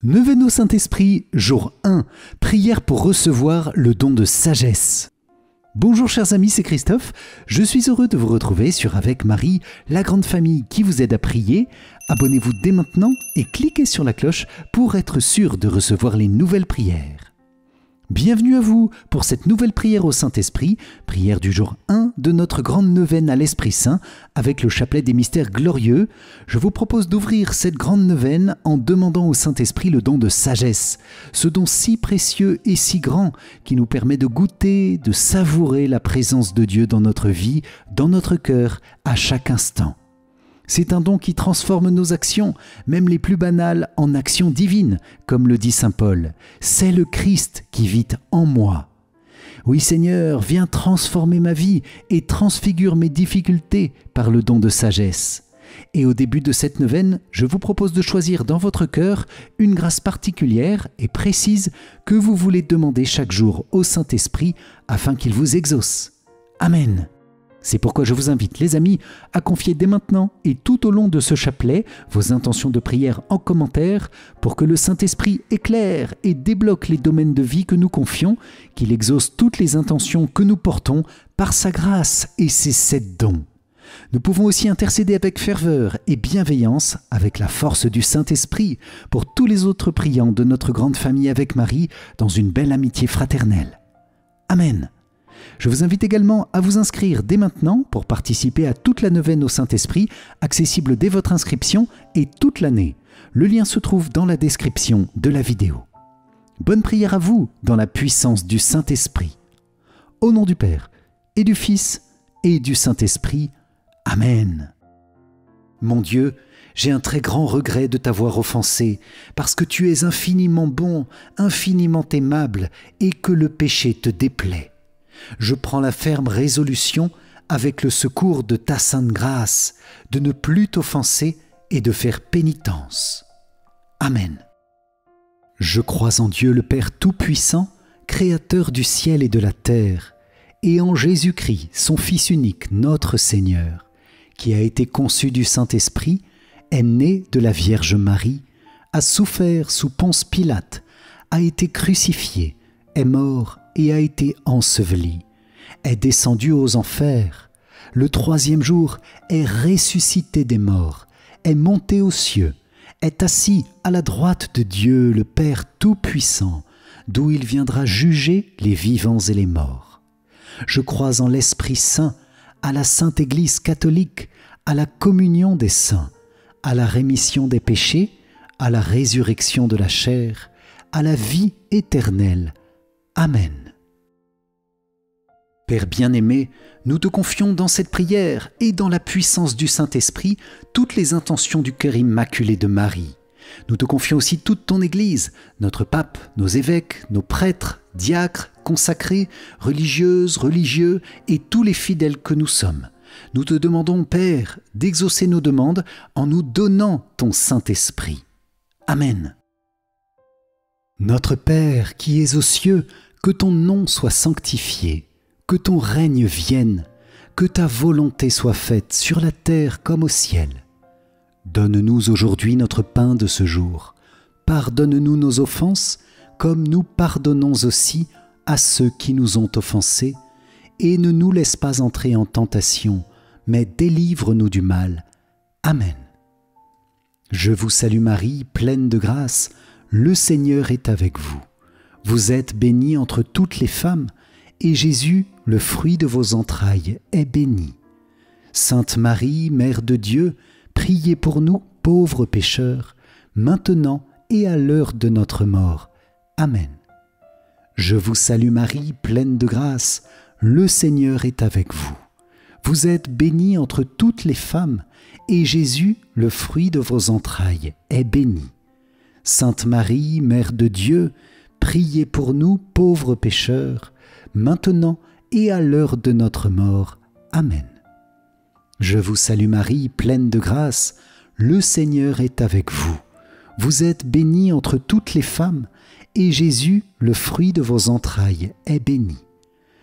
Neuvaine au Saint-Esprit, jour 1, prière pour recevoir le don de sagesse. Bonjour chers amis, c'est Christophe. Je suis heureux de vous retrouver sur Avec Marie, la grande famille qui vous aide à prier. Abonnez-vous dès maintenant et cliquez sur la cloche pour être sûr de recevoir les nouvelles prières. Bienvenue à vous pour cette nouvelle prière au Saint-Esprit, prière du jour 1 de notre grande neuvaine à l'Esprit Saint avec le chapelet des mystères glorieux. Je vous propose d'ouvrir cette grande neuvaine en demandant au Saint-Esprit le don de sagesse, ce don si précieux et si grand qui nous permet de goûter, de savourer la présence de Dieu dans notre vie, dans notre cœur, à chaque instant. C'est un don qui transforme nos actions, même les plus banales, en actions divines, comme le dit saint Paul. C'est le Christ qui vit en moi. Oui Seigneur, viens transformer ma vie et transfigure mes difficultés par le don de sagesse. Et au début de cette neuvaine, je vous propose de choisir dans votre cœur une grâce particulière et précise que vous voulez demander chaque jour au Saint-Esprit afin qu'il vous exauce. Amen. C'est pourquoi je vous invite, les amis, à confier dès maintenant et tout au long de ce chapelet vos intentions de prière en commentaire pour que le Saint-Esprit éclaire et débloque les domaines de vie que nous confions, qu'il exauce toutes les intentions que nous portons par sa grâce et ses 7 dons. Nous pouvons aussi intercéder avec ferveur et bienveillance avec la force du Saint-Esprit pour tous les autres priants de notre grande famille avec Marie dans une belle amitié fraternelle. Amen. Je vous invite également à vous inscrire dès maintenant pour participer à toute la neuvaine au Saint-Esprit, accessible dès votre inscription et toute l'année. Le lien se trouve dans la description de la vidéo. Bonne prière à vous dans la puissance du Saint-Esprit. Au nom du Père et du Fils et du Saint-Esprit. Amen. Mon Dieu, j'ai un très grand regret de t'avoir offensé, parce que tu es infiniment bon, infiniment aimable, et que le péché te déplaît. Je prends la ferme résolution, avec le secours de ta sainte grâce, de ne plus t'offenser et de faire pénitence. Amen. Je crois en Dieu le Père Tout-Puissant, Créateur du ciel et de la terre, et en Jésus-Christ, son Fils unique, notre Seigneur, qui a été conçu du Saint-Esprit, est né de la Vierge Marie, a souffert sous Ponce Pilate, a été crucifié, est mort et a été enseveli, est descendu aux enfers, le 3e jour est ressuscité des morts, est monté aux cieux, est assis à la droite de Dieu le Père Tout-Puissant, d'où il viendra juger les vivants et les morts. Je crois en l'Esprit Saint, à la Sainte Église catholique, à la communion des saints, à la rémission des péchés, à la résurrection de la chair, à la vie éternelle. Amen. Père bien-aimé, nous te confions dans cette prière et dans la puissance du Saint-Esprit toutes les intentions du cœur immaculé de Marie. Nous te confions aussi toute ton Église, notre pape, nos évêques, nos prêtres, diacres, consacrés, religieuses, religieux et tous les fidèles que nous sommes. Nous te demandons, Père, d'exaucer nos demandes en nous donnant ton Saint-Esprit. Amen. Notre Père qui es aux cieux, que ton nom soit sanctifié, que ton règne vienne, que ta volonté soit faite sur la terre comme au ciel. Donne-nous aujourd'hui notre pain de ce jour. Pardonne-nous nos offenses, comme nous pardonnons aussi à ceux qui nous ont offensés, et ne nous laisse pas entrer en tentation, mais délivre-nous du mal. Amen. Je vous salue Marie, pleine de grâce, le Seigneur est avec vous. Vous êtes bénie entre toutes les femmes, et Jésus, le fruit de vos entrailles, est béni. Sainte Marie, Mère de Dieu, priez pour nous, pauvres pécheurs, maintenant et à l'heure de notre mort. Amen. Je vous salue Marie, pleine de grâce, le Seigneur est avec vous. Vous êtes bénie entre toutes les femmes, et Jésus, le fruit de vos entrailles, est béni. Sainte Marie, Mère de Dieu, priez pour nous, pauvres pécheurs, maintenant et à l'heure de notre mort. Amen. Je vous salue Marie, pleine de grâce, le Seigneur est avec vous. Vous êtes bénie entre toutes les femmes, et Jésus, le fruit de vos entrailles, est béni.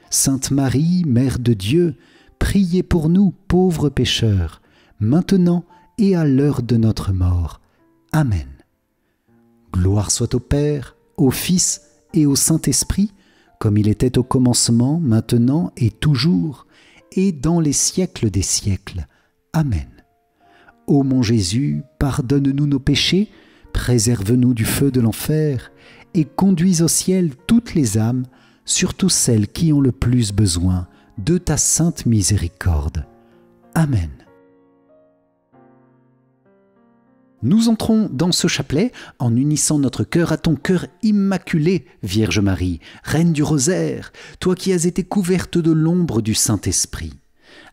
Sainte Marie, Mère de Dieu, priez pour nous, pauvres pécheurs, maintenant et à l'heure de notre mort. Amen. Gloire soit au Père, au Fils et au Saint-Esprit, comme il était au commencement, maintenant et toujours, et dans les siècles des siècles. Amen. Ô mon Jésus, pardonne-nous nos péchés, préserve-nous du feu de l'enfer, et conduis au ciel toutes les âmes, surtout celles qui ont le plus besoin de ta sainte miséricorde. Amen. Nous entrons dans ce chapelet en unissant notre cœur à ton cœur immaculé, Vierge Marie, Reine du Rosaire, toi qui as été couverte de l'ombre du Saint-Esprit.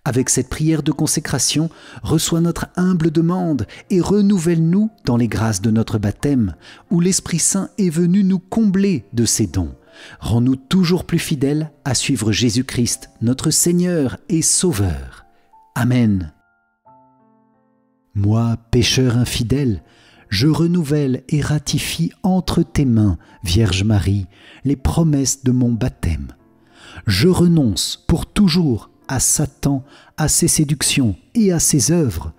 Avec cette prière de consécration, reçois notre humble demande et renouvelle-nous dans les grâces de notre baptême, où l'Esprit Saint est venu nous combler de ses dons. Rends-nous toujours plus fidèles à suivre Jésus-Christ, notre Seigneur et Sauveur. Amen. Moi, pécheur infidèle, je renouvelle et ratifie entre tes mains, Vierge Marie, les promesses de mon baptême. Je renonce pour toujours à Satan, à ses séductions et à ses œuvres,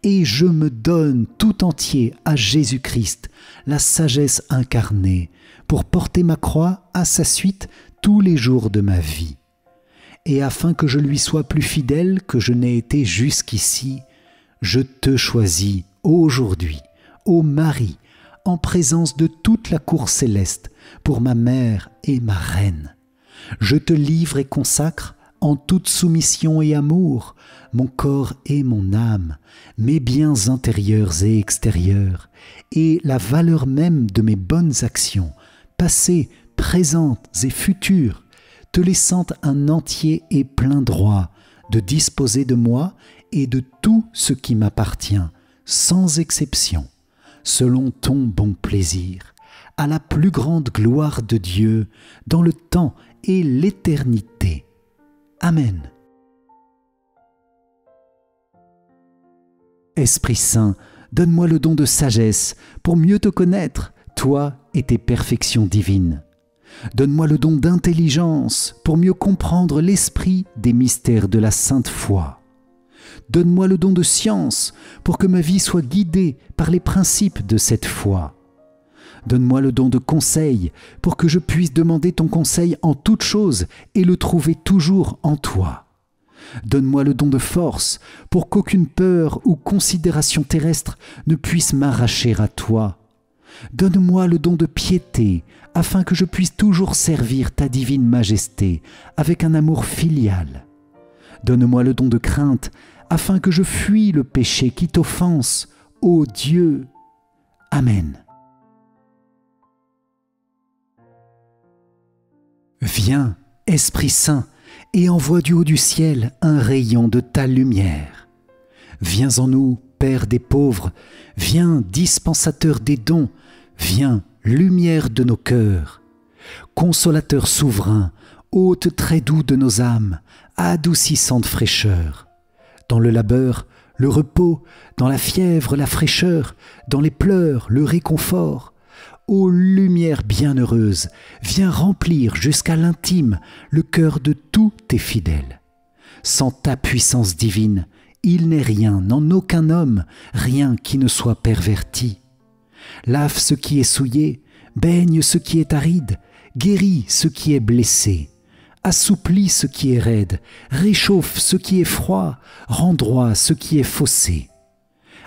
et je me donne tout entier à Jésus-Christ, la sagesse incarnée, pour porter ma croix à sa suite tous les jours de ma vie. Et afin que je lui sois plus fidèle que je n'ai été jusqu'ici, je te choisis aujourd'hui, ô Marie, en présence de toute la cour céleste, pour ma mère et ma reine. Je te livre et consacre, en toute soumission et amour, mon corps et mon âme, mes biens intérieurs et extérieurs, et la valeur même de mes bonnes actions, passées, présentes et futures, te laissant un entier et plein droit de disposer de moi et de tout ce qui m'appartient, sans exception, selon ton bon plaisir, à la plus grande gloire de Dieu, dans le temps et l'éternité. Amen. Esprit Saint, donne-moi le don de sagesse pour mieux te connaître, toi et tes perfections divines. Donne-moi le don d'intelligence pour mieux comprendre l'esprit des mystères de la sainte foi. Donne-moi le don de science pour que ma vie soit guidée par les principes de cette foi. Donne-moi le don de conseil pour que je puisse demander ton conseil en toutes choses et le trouver toujours en toi. Donne-moi le don de force pour qu'aucune peur ou considération terrestre ne puisse m'arracher à toi. Donne-moi le don de piété afin que je puisse toujours servir ta divine majesté avec un amour filial. Donne-moi le don de crainte afin que je fuis le péché qui t'offense, ô Dieu. Amen. Viens, Esprit Saint, et envoie du haut du ciel un rayon de ta lumière. Viens en nous, Père des pauvres, viens, dispensateur des dons, viens, lumière de nos cœurs. Consolateur souverain, hôte très doux de nos âmes, adoucissante fraîcheur. Dans le labeur, le repos, dans la fièvre, la fraîcheur, dans les pleurs, le réconfort. Ô lumière bienheureuse, viens remplir jusqu'à l'intime le cœur de tous tes fidèles. Sans ta puissance divine, il n'est rien, en aucun homme, rien qui ne soit perverti. Lave ce qui est souillé, baigne ce qui est aride, guéris ce qui est blessé, assouplis ce qui est raide, réchauffe ce qui est froid, rend droit ce qui est faussé.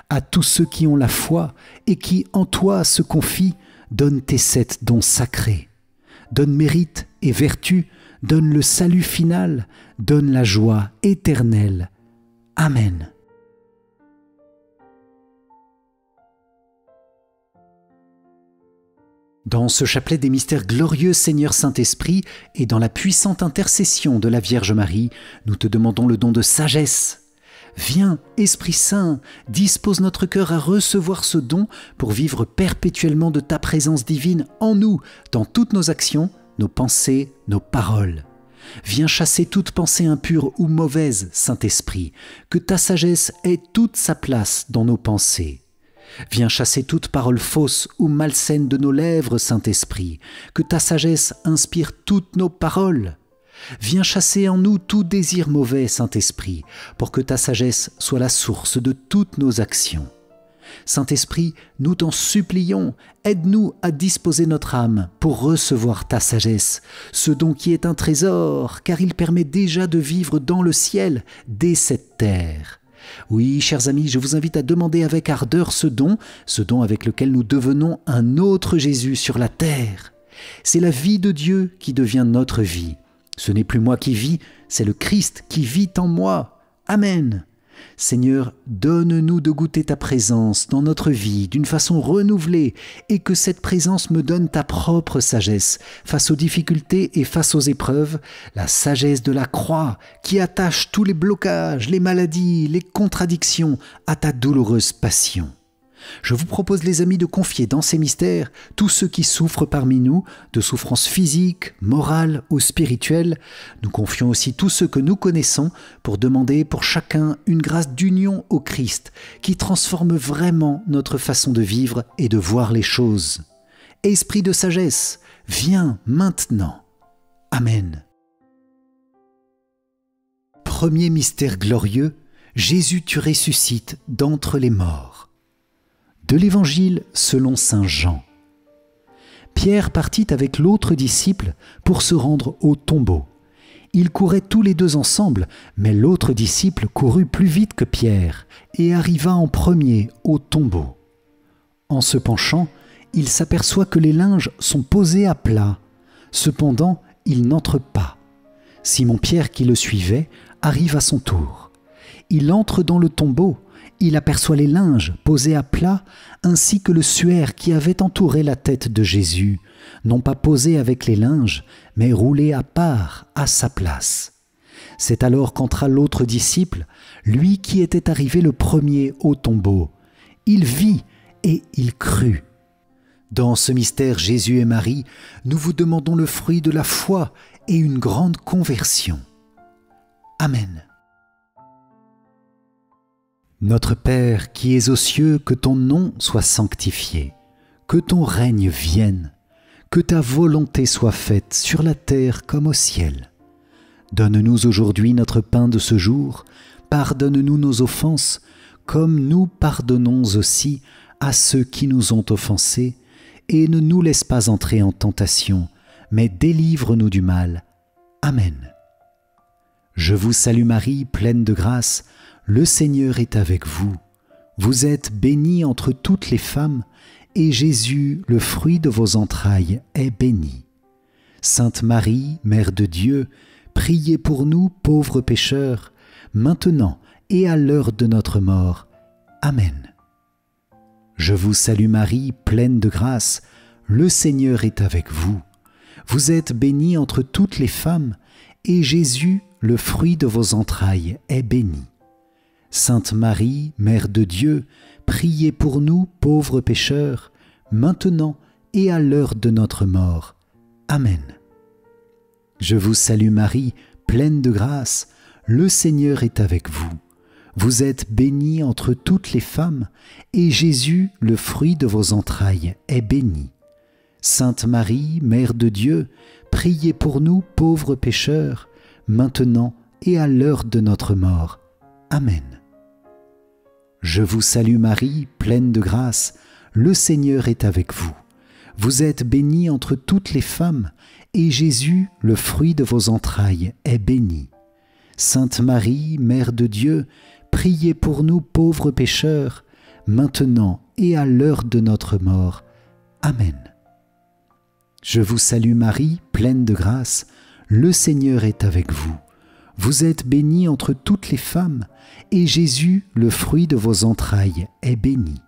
À tous ceux qui ont la foi et qui en toi se confient, donne tes 7 dons sacrés. Donne mérite et vertu, donne le salut final, donne la joie éternelle. Amen. Dans ce chapelet des mystères glorieux, Seigneur Saint-Esprit, et dans la puissante intercession de la Vierge Marie, nous te demandons le don de sagesse. Viens, Esprit Saint, dispose notre cœur à recevoir ce don pour vivre perpétuellement de ta présence divine en nous, dans toutes nos actions, nos pensées, nos paroles. Viens chasser toute pensée impure ou mauvaise, Saint-Esprit, que ta sagesse ait toute sa place dans nos pensées. Viens chasser toute parole fausse ou malsaine de nos lèvres, Saint-Esprit, que ta sagesse inspire toutes nos paroles. Viens chasser en nous tout désir mauvais, Saint-Esprit, pour que ta sagesse soit la source de toutes nos actions. Saint-Esprit, nous t'en supplions, aide-nous à disposer notre âme pour recevoir ta sagesse, ce don qui est un trésor, car il permet déjà de vivre dans le ciel, dès cette terre. Oui, chers amis, je vous invite à demander avec ardeur ce don avec lequel nous devenons un autre Jésus sur la terre. C'est la vie de Dieu qui devient notre vie. Ce n'est plus moi qui vis, c'est le Christ qui vit en moi. Amen. Seigneur, donne-nous de goûter ta présence dans notre vie d'une façon renouvelée et que cette présence me donne ta propre sagesse face aux difficultés et face aux épreuves, la sagesse de la croix qui attache tous les blocages, les maladies, les contradictions à ta douloureuse passion. Je vous propose, les amis, de confier dans ces mystères tous ceux qui souffrent parmi nous, de souffrances physiques, morales ou spirituelles. Nous confions aussi tous ceux que nous connaissons pour demander pour chacun une grâce d'union au Christ qui transforme vraiment notre façon de vivre et de voir les choses. Esprit de sagesse, viens maintenant. Amen. Premier mystère glorieux, Jésus, tu ressuscites d'entre les morts. De l'Évangile selon saint Jean. Pierre partit avec l'autre disciple pour se rendre au tombeau. Ils couraient tous les deux ensemble, mais l'autre disciple courut plus vite que Pierre et arriva en premier au tombeau. En se penchant, il s'aperçoit que les linges sont posés à plat. Cependant, il n'entre pas. Simon-Pierre, qui le suivait, arrive à son tour. Il entre dans le tombeau. Il aperçoit les linges posés à plat, ainsi que le suaire qui avait entouré la tête de Jésus, non pas posé avec les linges, mais roulé à part, à sa place. C'est alors qu'entra l'autre disciple, lui qui était arrivé le premier au tombeau. Il vit et il crut. Dans ce mystère Jésus et Marie, nous vous demandons le fruit de la foi et une grande conversion. Amen. Notre Père qui es aux cieux, que ton nom soit sanctifié, que ton règne vienne, que ta volonté soit faite sur la terre comme au ciel. Donne-nous aujourd'hui notre pain de ce jour, pardonne-nous nos offenses, comme nous pardonnons aussi à ceux qui nous ont offensés, et ne nous laisse pas entrer en tentation, mais délivre-nous du mal. Amen. Je vous salue Marie, pleine de grâce, le Seigneur est avec vous. Vous êtes bénie entre toutes les femmes, et Jésus, le fruit de vos entrailles, est béni. Sainte Marie, Mère de Dieu, priez pour nous pauvres pécheurs, maintenant et à l'heure de notre mort. Amen. Je vous salue Marie, pleine de grâce, le Seigneur est avec vous. Vous êtes bénie entre toutes les femmes, et Jésus, le fruit de vos entrailles, est béni. Sainte Marie, Mère de Dieu, priez pour nous pauvres pécheurs, maintenant et à l'heure de notre mort. Amen. Je vous salue Marie, pleine de grâce, le Seigneur est avec vous. Vous êtes bénie entre toutes les femmes, et Jésus, le fruit de vos entrailles, est béni. Sainte Marie, Mère de Dieu, priez pour nous pauvres pécheurs, maintenant et à l'heure de notre mort. Amen. Je vous salue Marie, pleine de grâce, le Seigneur est avec vous. Vous êtes bénie entre toutes les femmes, et Jésus, le fruit de vos entrailles, est béni. Sainte Marie, Mère de Dieu, priez pour nous pauvres pécheurs, maintenant et à l'heure de notre mort. Amen. Je vous salue Marie, pleine de grâce, le Seigneur est avec vous. Vous êtes bénie entre toutes les femmes, et Jésus, le fruit de vos entrailles, est béni.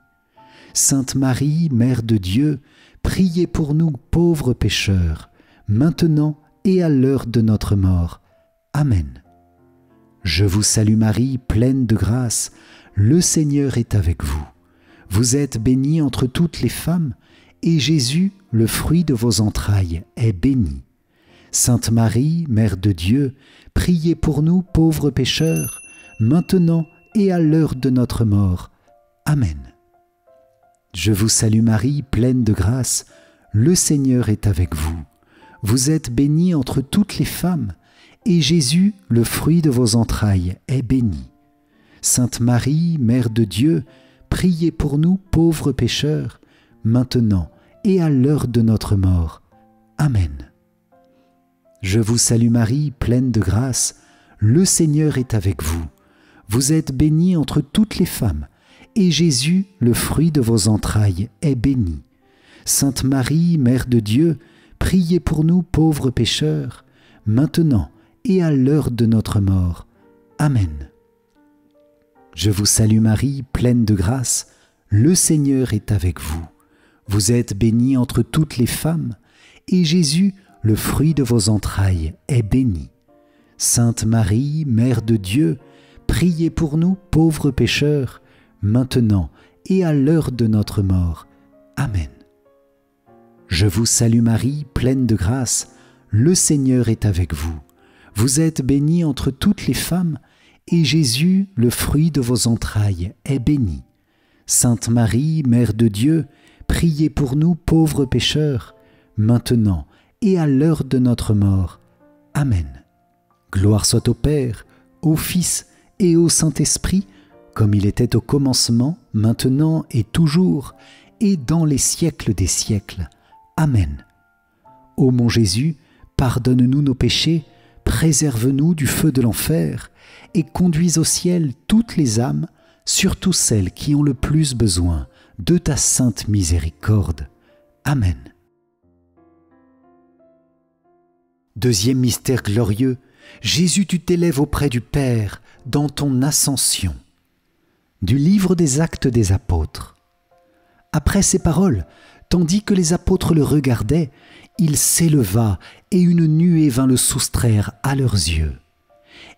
Sainte Marie, Mère de Dieu, priez pour nous pauvres pécheurs, maintenant et à l'heure de notre mort. Amen. Je vous salue Marie, pleine de grâce, le Seigneur est avec vous. Vous êtes bénie entre toutes les femmes, et Jésus, le fruit de vos entrailles, est béni. Sainte Marie, Mère de Dieu, priez pour nous pauvres pécheurs, maintenant et à l'heure de notre mort. Amen. Je vous salue Marie, pleine de grâce, le Seigneur est avec vous. Vous êtes bénie entre toutes les femmes, et Jésus, le fruit de vos entrailles, est béni. Sainte Marie, Mère de Dieu, priez pour nous pauvres pécheurs, maintenant et à l'heure de notre mort. Amen. Je vous salue Marie, pleine de grâce, le Seigneur est avec vous. Vous êtes bénie entre toutes les femmes, et Jésus, le fruit de vos entrailles, est béni. Sainte Marie, Mère de Dieu, priez pour nous pauvres pécheurs, maintenant et à l'heure de notre mort. Amen. Je vous salue Marie, pleine de grâce, le Seigneur est avec vous. Vous êtes bénie entre toutes les femmes, et Jésus, le fruit de vos entrailles, est béni. Sainte Marie, Mère de Dieu, priez pour nous pauvres pécheurs, maintenant et à l'heure de notre mort. Amen. Je vous salue Marie, pleine de grâce, le Seigneur est avec vous. Vous êtes bénie entre toutes les femmes, et Jésus, le fruit de vos entrailles, est béni. Sainte Marie, Mère de Dieu, priez pour nous pauvres pécheurs, maintenant et à l'heure de notre mort. Amen. Gloire soit au Père, au Fils et au Saint-Esprit, comme il était au commencement, maintenant et toujours, et dans les siècles des siècles. Amen. Ô mon Jésus, pardonne-nous nos péchés, préserve-nous du feu de l'enfer, et conduis au ciel toutes les âmes, surtout celles qui ont le plus besoin de ta sainte miséricorde. Amen. Deuxième mystère glorieux, Jésus, tu t'élèves auprès du Père dans ton ascension. Du livre des Actes des Apôtres. Après ces paroles, tandis que les apôtres le regardaient, il s'éleva et une nuée vint le soustraire à leurs yeux.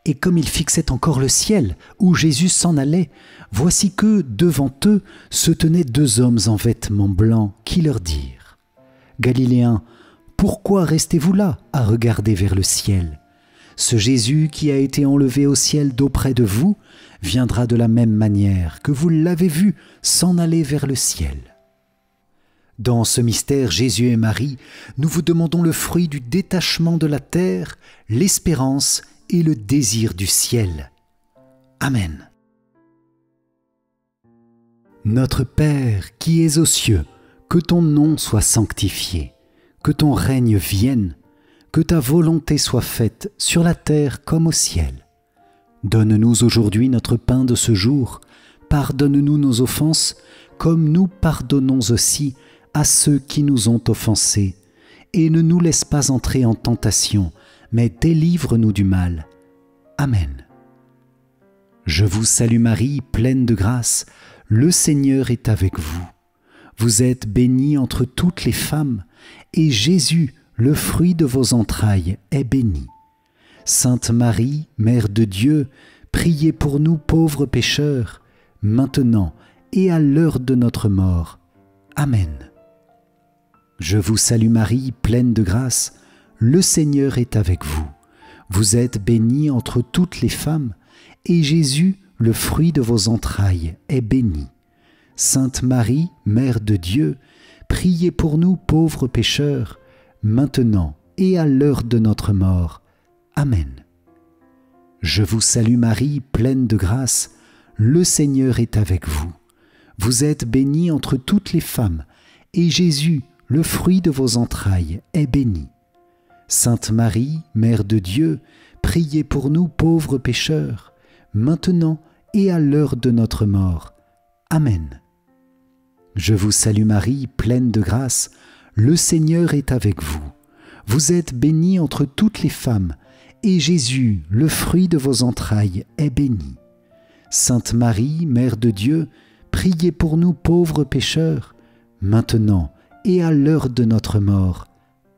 Et comme ils fixaient encore le ciel où Jésus s'en allait, voici que, devant eux, se tenaient deux hommes en vêtements blancs qui leur dirent : « Galiléens, pourquoi restez-vous là à regarder vers le ciel ? Ce Jésus qui a été enlevé au ciel d'auprès de vous viendra de la même manière que vous l'avez vu s'en aller vers le ciel. » Dans ce mystère, Jésus et Marie, nous vous demandons le fruit du détachement de la terre, l'espérance et le désir du ciel. Amen. Notre Père qui es aux cieux, que ton nom soit sanctifié, que ton règne vienne, que ta volonté soit faite sur la terre comme au ciel. Donne-nous aujourd'hui notre pain de ce jour, pardonne-nous nos offenses, comme nous pardonnons aussi à ceux qui nous ont offensés, et ne nous laisse pas entrer en tentation, mais délivre-nous du mal. Amen. Je vous salue Marie, pleine de grâce, le Seigneur est avec vous. Vous êtes bénie entre toutes les femmes, et Jésus, le fruit de vos entrailles, est béni. Sainte Marie, Mère de Dieu, priez pour nous pauvres pécheurs, maintenant et à l'heure de notre mort. Amen. Je vous salue Marie, pleine de grâce, le Seigneur est avec vous. Vous êtes bénie entre toutes les femmes, et Jésus, le fruit de vos entrailles, est béni. Sainte Marie, Mère de Dieu, priez pour nous pauvres pécheurs, maintenant et à l'heure de notre mort. Amen. Je vous salue Marie, pleine de grâce, le Seigneur est avec vous. Vous êtes bénie entre toutes les femmes, et Jésus, le fruit de vos entrailles, est béni. Sainte Marie, Mère de Dieu, priez pour nous pauvres pécheurs, maintenant et à l'heure de notre mort. Amen. Je vous salue Marie, pleine de grâce, le Seigneur est avec vous. Vous êtes bénie entre toutes les femmes, et Jésus, le fruit de vos entrailles, est béni. Sainte Marie, Mère de Dieu, priez pour nous pauvres pécheurs, maintenant et à l'heure de notre mort.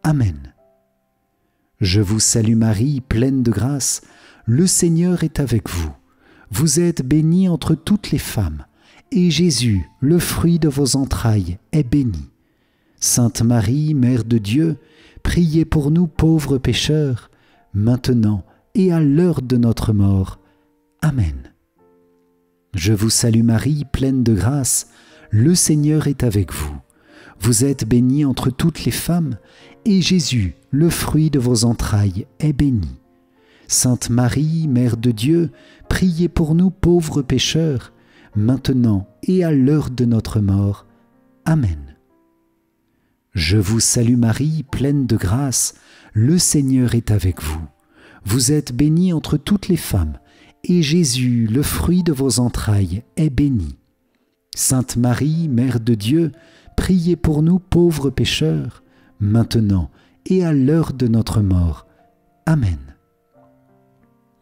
Amen. Je vous salue Marie, pleine de grâce, le Seigneur est avec vous. Vous êtes bénie entre toutes les femmes, et Jésus, le fruit de vos entrailles, est béni. Sainte Marie, Mère de Dieu, priez pour nous pauvres pécheurs, maintenant et à l'heure de notre mort. Amen. Je vous salue Marie, pleine de grâce, le Seigneur est avec vous. Vous êtes bénie entre toutes les femmes, et Jésus, le fruit de vos entrailles, est béni. Sainte Marie, Mère de Dieu, priez pour nous pauvres pécheurs, maintenant et à l'heure de notre mort. Amen. Je vous salue Marie, pleine de grâce, le Seigneur est avec vous. Vous êtes bénie entre toutes les femmes, et Jésus, le fruit de vos entrailles, est béni. Sainte Marie, Mère de Dieu, priez pour nous pauvres pécheurs, maintenant et à l'heure de notre mort. Amen.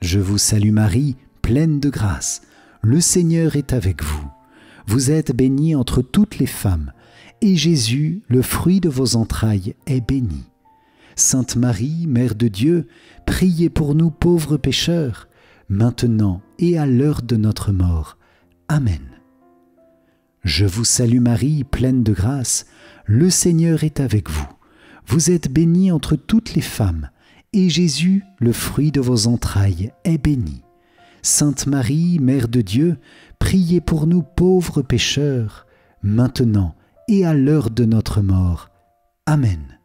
Je vous salue Marie, pleine de grâce, le Seigneur est avec vous. Vous êtes bénie entre toutes les femmes, et Jésus, le fruit de vos entrailles, est béni. Sainte Marie, Mère de Dieu, priez pour nous pauvres pécheurs, maintenant et à l'heure de notre mort. Amen. Je vous salue Marie, pleine de grâce, le Seigneur est avec vous. Vous êtes bénie entre toutes les femmes, et Jésus, le fruit de vos entrailles, est béni. Sainte Marie, Mère de Dieu, priez pour nous pauvres pécheurs, maintenant et à l'heure de notre mort. Amen.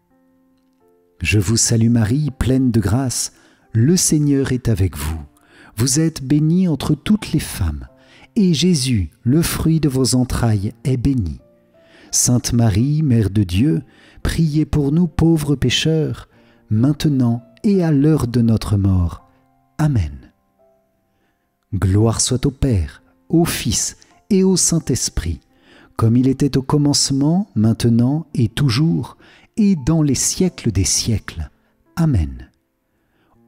Je vous salue Marie, pleine de grâce, le Seigneur est avec vous. Vous êtes bénie entre toutes les femmes, et Jésus, le fruit de vos entrailles, est béni. Sainte Marie, Mère de Dieu, priez pour nous pauvres pécheurs, maintenant et à l'heure de notre mort. Amen. Gloire soit au Père, au Fils et au Saint-Esprit, comme il était au commencement, maintenant et toujours, et dans les siècles des siècles. Amen.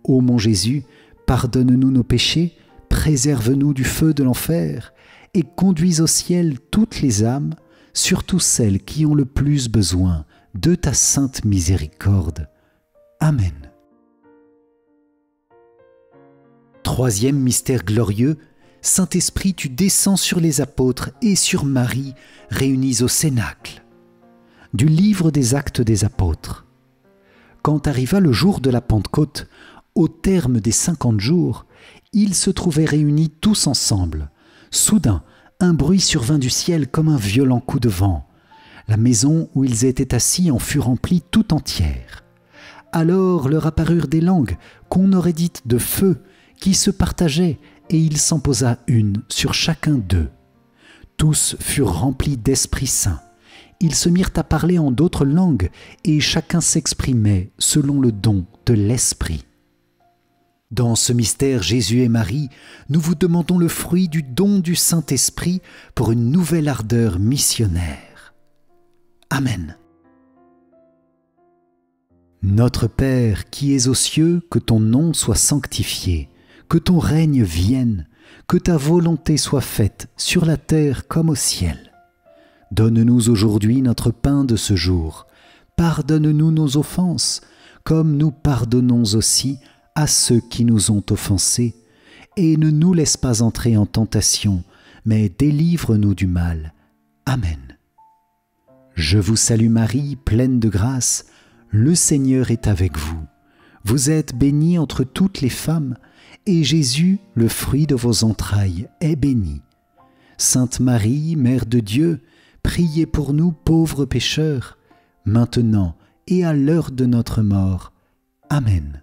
Ô mon Jésus, pardonne-nous nos péchés, préserve-nous du feu de l'enfer, et conduis au ciel toutes les âmes, surtout celles qui ont le plus besoin de ta sainte miséricorde. Amen. Troisième mystère glorieux, Saint-Esprit, tu descends sur les apôtres et sur Marie, réunis au Cénacle. Du livre des Actes des Apôtres. Quand arriva le jour de la Pentecôte, au terme des 50 jours, ils se trouvaient réunis tous ensemble. Soudain, un bruit survint du ciel comme un violent coup de vent. La maison où ils étaient assis en fut remplie tout entière. Alors leur apparurent des langues qu'on aurait dites de feu, qui se partageaient, et il s'en posa une sur chacun d'eux. Tous furent remplis d'Esprit Saint. Ils se mirent à parler en d'autres langues, et chacun s'exprimait selon le don de l'Esprit. Dans ce mystère Jésus et Marie, nous vous demandons le fruit du don du Saint-Esprit pour une nouvelle ardeur missionnaire. Amen. Notre Père qui es aux cieux, que ton nom soit sanctifié, que ton règne vienne, que ta volonté soit faite sur la terre comme au ciel. Donne-nous aujourd'hui notre pain de ce jour. Pardonne-nous nos offenses, comme nous pardonnons aussi à ceux qui nous ont offensés. Et ne nous laisse pas entrer en tentation, mais délivre-nous du mal. Amen. Je vous salue Marie, pleine de grâce, le Seigneur est avec vous. Vous êtes bénie entre toutes les femmes, et Jésus, le fruit de vos entrailles, est béni. Sainte Marie, Mère de Dieu, priez pour nous pauvres pécheurs, maintenant et à l'heure de notre mort. Amen.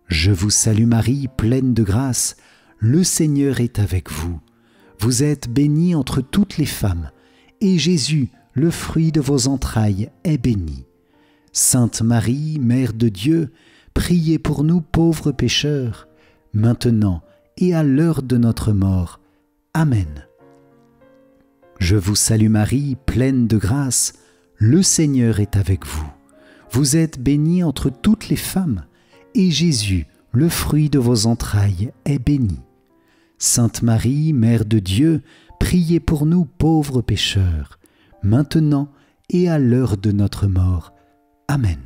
Je vous salue Marie, pleine de grâce, le Seigneur est avec vous. Vous êtes bénie entre toutes les femmes, et Jésus, le fruit de vos entrailles, est béni. Sainte Marie, Mère de Dieu, priez pour nous pauvres pécheurs, maintenant et à l'heure de notre mort. Amen. Je vous salue Marie, pleine de grâce, le Seigneur est avec vous. Vous êtes bénie entre toutes les femmes, et Jésus, le fruit de vos entrailles, est béni. Sainte Marie, Mère de Dieu, priez pour nous pauvres pécheurs, maintenant et à l'heure de notre mort. Amen.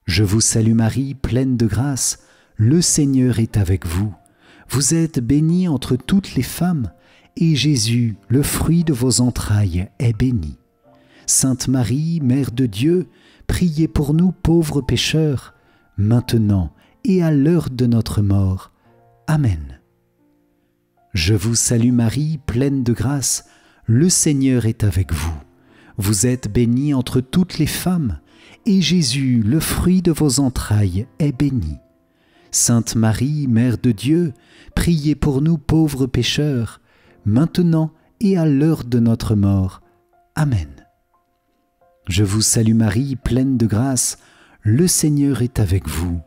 Je vous salue Marie, pleine de grâce, le Seigneur est avec vous. Vous êtes bénie entre toutes les femmes, et Jésus, le fruit de vos entrailles, est béni. Sainte Marie, Mère de Dieu, priez pour nous pauvres pécheurs, maintenant et à l'heure de notre mort. Amen. Je vous salue Marie, pleine de grâce, le Seigneur est avec vous. Vous êtes bénie entre toutes les femmes, et Jésus, le fruit de vos entrailles, est béni. Sainte Marie, Mère de Dieu, priez pour nous pauvres pécheurs, maintenant et à l'heure de notre mort. Amen. Je vous salue Marie, pleine de grâce, le Seigneur est avec vous.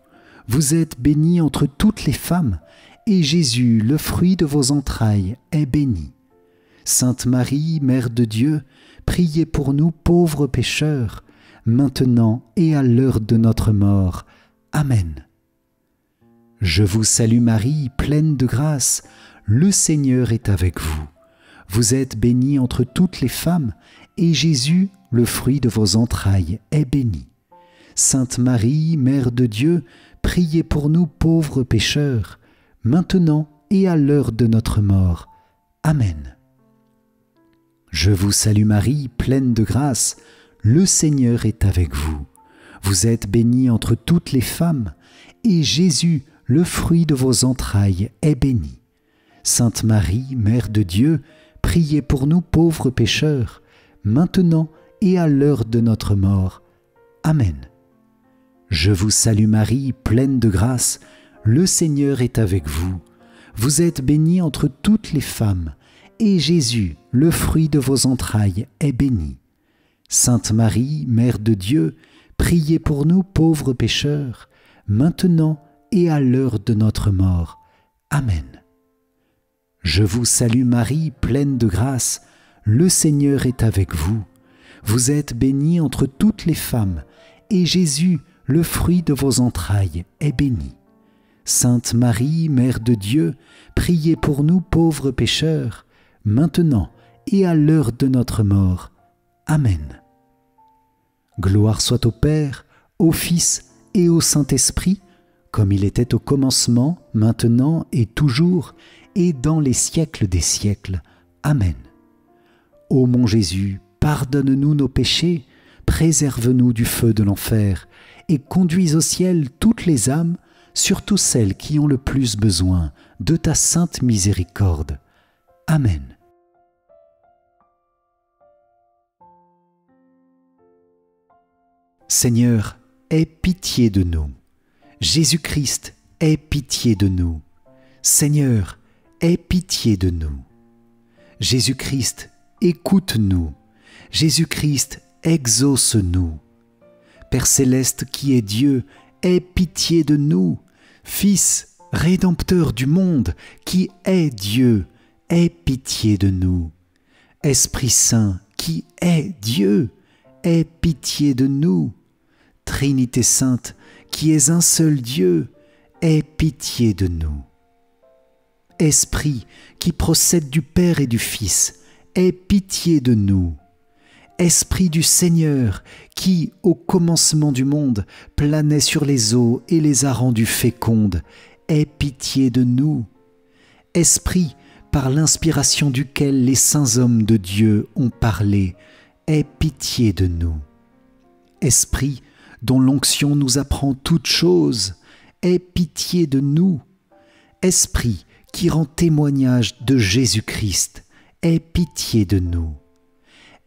Vous êtes bénie entre toutes les femmes, et Jésus, le fruit de vos entrailles, est béni. Sainte Marie, Mère de Dieu, priez pour nous pauvres pécheurs, maintenant et à l'heure de notre mort. Amen. Je vous salue Marie, pleine de grâce, le Seigneur est avec vous. Vous êtes bénie entre toutes les femmes, et Jésus, le fruit de vos entrailles, est béni. Sainte Marie, Mère de Dieu, priez pour nous pauvres pécheurs, maintenant et à l'heure de notre mort. Amen. Je vous salue Marie, pleine de grâce, le Seigneur est avec vous. Vous êtes bénie entre toutes les femmes, et Jésus, le fruit de vos entrailles, est béni. Sainte Marie, Mère de Dieu, priez pour nous pauvres pécheurs, maintenant et à l'heure de notre mort. Amen. Je vous salue Marie, pleine de grâce, le Seigneur est avec vous. Vous êtes bénie entre toutes les femmes, et Jésus, le fruit de vos entrailles, est béni. Sainte Marie, Mère de Dieu, priez pour nous pauvres pécheurs, maintenant et à l'heure de notre mort. Amen. Je vous salue Marie, pleine de grâce, le Seigneur est avec vous. Vous êtes bénie entre toutes les femmes, et Jésus, le fruit de vos entrailles, est béni. Sainte Marie, Mère de Dieu, priez pour nous pauvres pécheurs, maintenant et à l'heure de notre mort. Amen. Gloire soit au Père, au Fils et au Saint-Esprit, comme il était au commencement, maintenant et toujours, et dans les siècles des siècles. Amen. Ô mon Jésus, pardonne-nous nos péchés, préserve-nous du feu de l'enfer, et conduis au ciel toutes les âmes, surtout celles qui ont le plus besoin de ta sainte miséricorde. Amen. Seigneur, aie pitié de nous. Jésus-Christ, aie pitié de nous. Seigneur, aie pitié de nous. Jésus-Christ, écoute-nous. Jésus-Christ, exauce-nous. Père céleste qui est Dieu, aie pitié de nous. Fils, Rédempteur du monde, qui est Dieu, aie pitié de nous. Esprit Saint, qui est Dieu, aie pitié de nous. Trinité Sainte, qui es un seul Dieu, aie pitié de nous. Esprit, qui procède du Père et du Fils, aie pitié de nous. Esprit du Seigneur, qui, au commencement du monde, planait sur les eaux et les a rendues fécondes, aie pitié de nous. Esprit, par l'inspiration duquel les saints hommes de Dieu ont parlé, aie pitié de nous. Esprit, dont l'onction nous apprend toutes choses, aie pitié de nous. Esprit, qui rend témoignage de Jésus-Christ, aie pitié de nous.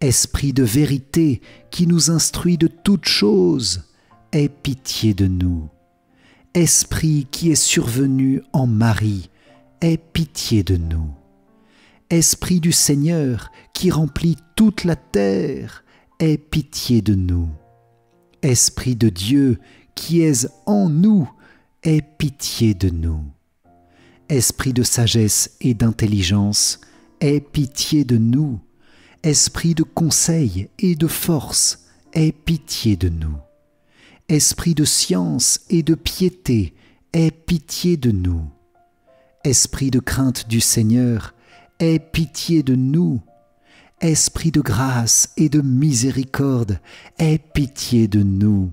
Esprit de vérité, qui nous instruit de toutes choses, aie pitié de nous. Esprit qui est survenu en Marie, aie pitié de nous. Esprit du Seigneur, qui remplit toute la terre, aie pitié de nous. Esprit de Dieu, qui es en nous, aie pitié de nous. Esprit de sagesse et d'intelligence, aie pitié de nous. Esprit de conseil et de force, aie pitié de nous. Esprit de science et de piété, aie pitié de nous. Esprit de crainte du Seigneur, aie pitié de nous. Esprit de grâce et de miséricorde, aie pitié de nous.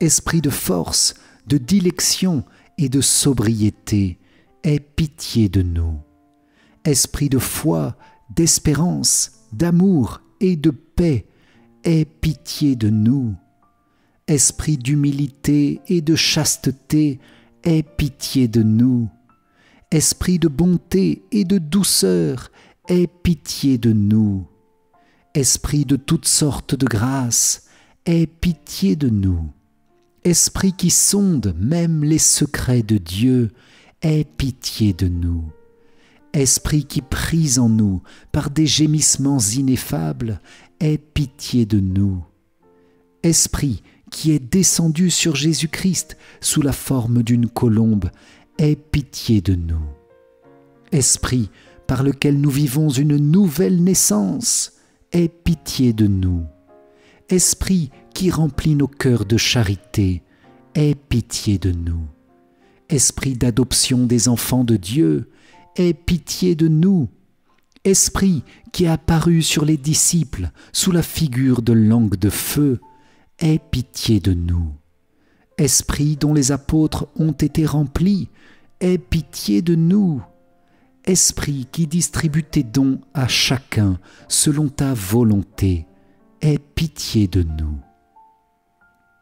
Esprit de force, de dilection et de sobriété, aie pitié de nous. Esprit de foi, d'espérance, d'amour et de paix, aie pitié de nous. Esprit d'humilité et de chasteté, aie pitié de nous. Esprit de bonté et de douceur, aie pitié de nous. Esprit de toutes sortes de grâce, aie pitié de nous. Esprit qui sonde même les secrets de Dieu, aie pitié de nous. Esprit qui prise en nous par des gémissements ineffables, aie pitié de nous. Esprit qui est descendu sur Jésus-Christ sous la forme d'une colombe, aie pitié de nous. Esprit par lequel nous vivons une nouvelle naissance, aie pitié de nous. Esprit qui remplit nos cœurs de charité, aie pitié de nous. Esprit d'adoption des enfants de Dieu, aie pitié de nous. Esprit qui est apparu sur les disciples sous la figure de langue de feu, aie pitié de nous. Esprit dont les apôtres ont été remplis, aie pitié de nous. Esprit qui distribue tes dons à chacun selon ta volonté, aie pitié de nous.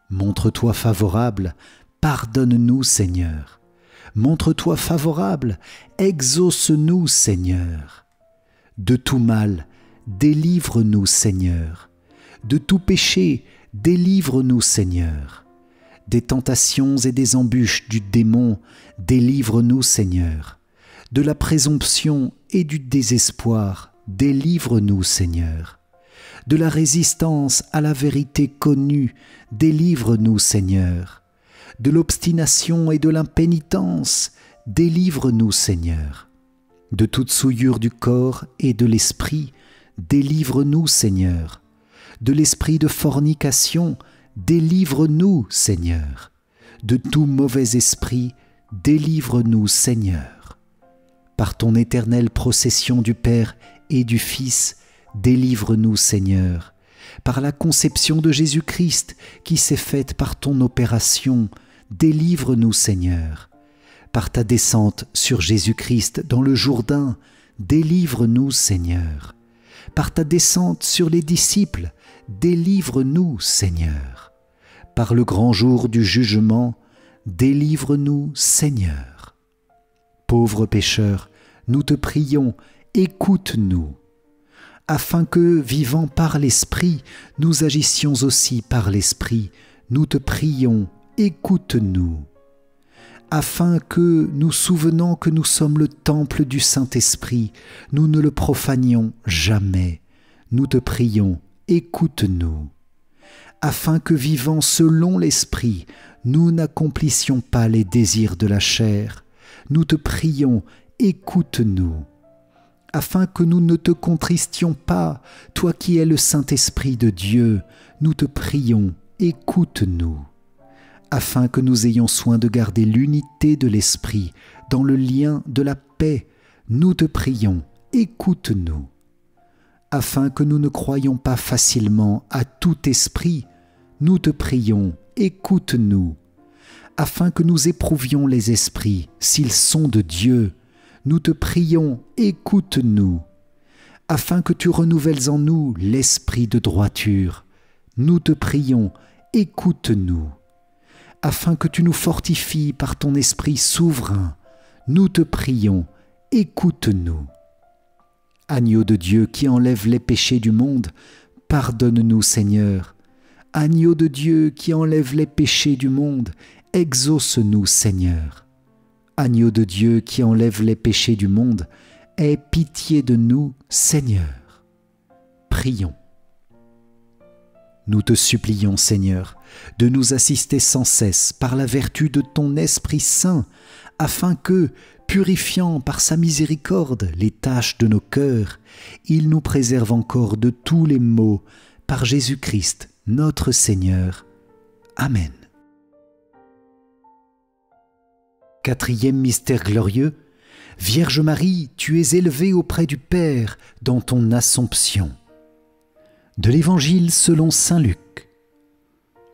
Montre-toi favorable, pardonne-nous Seigneur. Montre-toi favorable, exauce-nous Seigneur. De tout mal, délivre-nous Seigneur. De tout péché, délivre-nous Seigneur. Des tentations et des embûches du démon, délivre-nous Seigneur. De la présomption et du désespoir, délivre-nous Seigneur. De la résistance à la vérité connue, délivre-nous Seigneur. De l'obstination et de l'impénitence, délivre-nous Seigneur. De toute souillure du corps et de l'esprit, délivre-nous Seigneur. De l'esprit de fornication, délivre-nous Seigneur. De tout mauvais esprit, délivre-nous Seigneur. Par ton éternelle procession du Père et du Fils, délivre-nous Seigneur. Par la conception de Jésus-Christ qui s'est faite par ton opération, délivre-nous Seigneur. Par ta descente sur Jésus-Christ dans le Jourdain, délivre-nous Seigneur. Par ta descente sur les disciples, délivre-nous Seigneur. Par le grand jour du jugement, délivre-nous Seigneur. Pauvres pécheurs, nous te prions, écoute-nous, afin que, vivant par l'Esprit, nous agissions aussi par l'Esprit. Nous te prions, écoute-nous. Afin que, nous souvenant que nous sommes le temple du Saint-Esprit, nous ne le profanions jamais. Nous te prions, écoute-nous. Afin que, vivant selon l'Esprit, nous n'accomplissions pas les désirs de la chair. Nous te prions, écoute-nous. Afin que nous ne te contristions pas, toi qui es le Saint-Esprit de Dieu, nous te prions, écoute-nous. Afin que nous ayons soin de garder l'unité de l'Esprit dans le lien de la paix, nous te prions, écoute-nous. Afin que nous ne croyions pas facilement à tout esprit, nous te prions, écoute-nous. Afin que nous éprouvions les esprits, s'ils sont de Dieu, nous te prions, écoute-nous. Afin que tu renouvelles en nous l'esprit de droiture, nous te prions, écoute-nous. Afin que tu nous fortifies par ton esprit souverain, nous te prions, écoute-nous. Agneau de Dieu qui enlève les péchés du monde, pardonne-nous Seigneur. Agneau de Dieu qui enlève les péchés du monde, exauce-nous Seigneur. Agneau de Dieu qui enlève les péchés du monde, aie pitié de nous, Seigneur. Prions. Nous te supplions, Seigneur, de nous assister sans cesse par la vertu de ton Esprit Saint, afin que, purifiant par sa miséricorde les taches de nos cœurs, il nous préserve encore de tous les maux, par Jésus-Christ, notre Seigneur. Amen. Quatrième mystère glorieux, Vierge Marie, tu es élevée auprès du Père dans ton Assomption. De l'Évangile selon saint Luc.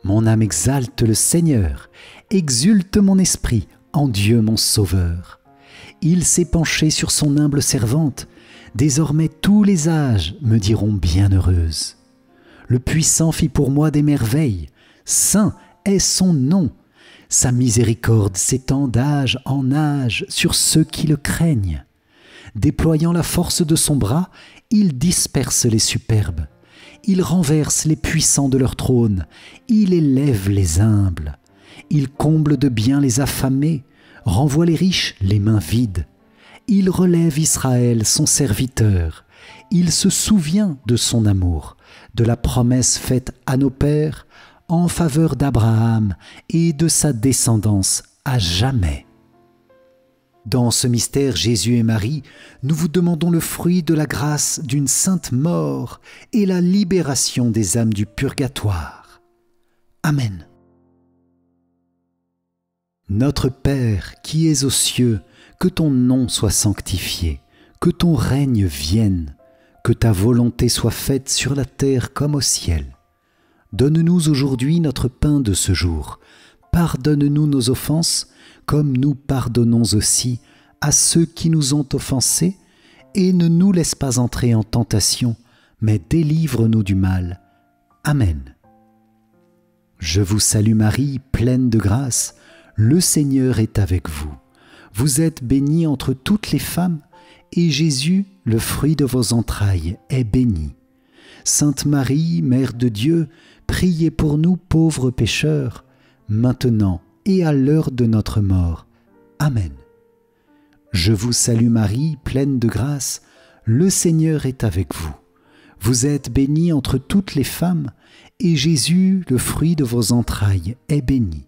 Mon âme exalte le Seigneur, exulte mon esprit en Dieu mon Sauveur. Il s'est penché sur son humble servante, désormais tous les âges me diront bienheureuse. Le Puissant fit pour moi des merveilles, saint est son nom. Sa miséricorde s'étend d'âge en âge sur ceux qui le craignent. Déployant la force de son bras, il disperse les superbes. Il renverse les puissants de leur trône. Il élève les humbles. Il comble de bien les affamés, renvoie les riches les mains vides. Il relève Israël, son serviteur. Il se souvient de son amour, de la promesse faite à nos pères en faveur d'Abraham et de sa descendance à jamais. Dans ce mystère, Jésus et Marie, nous vous demandons le fruit de la grâce d'une sainte mort et la libération des âmes du purgatoire. Amen. Notre Père qui es aux cieux, que ton nom soit sanctifié, que ton règne vienne, que ta volonté soit faite sur la terre comme au ciel. Donne-nous aujourd'hui notre pain de ce jour. Pardonne-nous nos offenses, comme nous pardonnons aussi à ceux qui nous ont offensés, et ne nous laisse pas entrer en tentation, mais délivre-nous du mal. Amen. Je vous salue Marie, pleine de grâce, le Seigneur est avec vous. Vous êtes bénie entre toutes les femmes, et Jésus, le fruit de vos entrailles, est béni. Sainte Marie, Mère de Dieu, priez pour nous pauvres pécheurs, maintenant et à l'heure de notre mort. Amen. Je vous salue Marie, pleine de grâce, le Seigneur est avec vous. Vous êtes bénie entre toutes les femmes, et Jésus, le fruit de vos entrailles, est béni.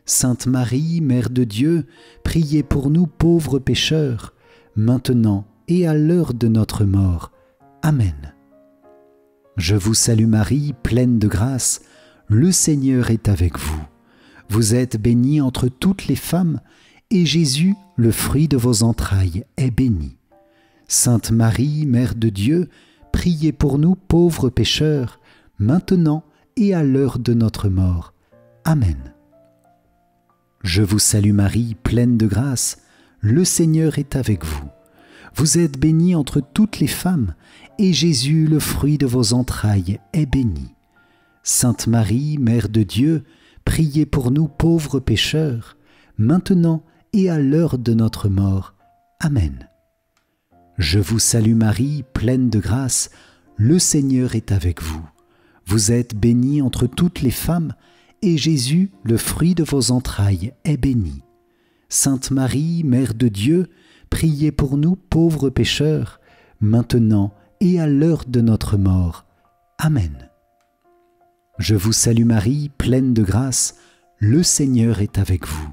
Sainte Marie, Mère de Dieu, priez pour nous pauvres pécheurs, maintenant et à l'heure de notre mort. Amen. Je vous salue Marie, pleine de grâce, le Seigneur est avec vous. Vous êtes bénie entre toutes les femmes, et Jésus, le fruit de vos entrailles, est béni. Sainte Marie, Mère de Dieu, priez pour nous pauvres pécheurs, maintenant et à l'heure de notre mort. Amen. Je vous salue Marie, pleine de grâce, le Seigneur est avec vous. Vous êtes bénie entre toutes les femmes, et Jésus, le fruit de vos entrailles, est béni. Sainte Marie, Mère de Dieu, priez pour nous pauvres pécheurs, maintenant et à l'heure de notre mort. Amen. Je vous salue Marie, pleine de grâce, le Seigneur est avec vous. Vous êtes bénie entre toutes les femmes, et Jésus, le fruit de vos entrailles, est béni. Sainte Marie, Mère de Dieu, priez pour nous pauvres pécheurs, maintenant et à l'heure de notre mort. Amen. Je vous salue Marie, pleine de grâce, le Seigneur est avec vous.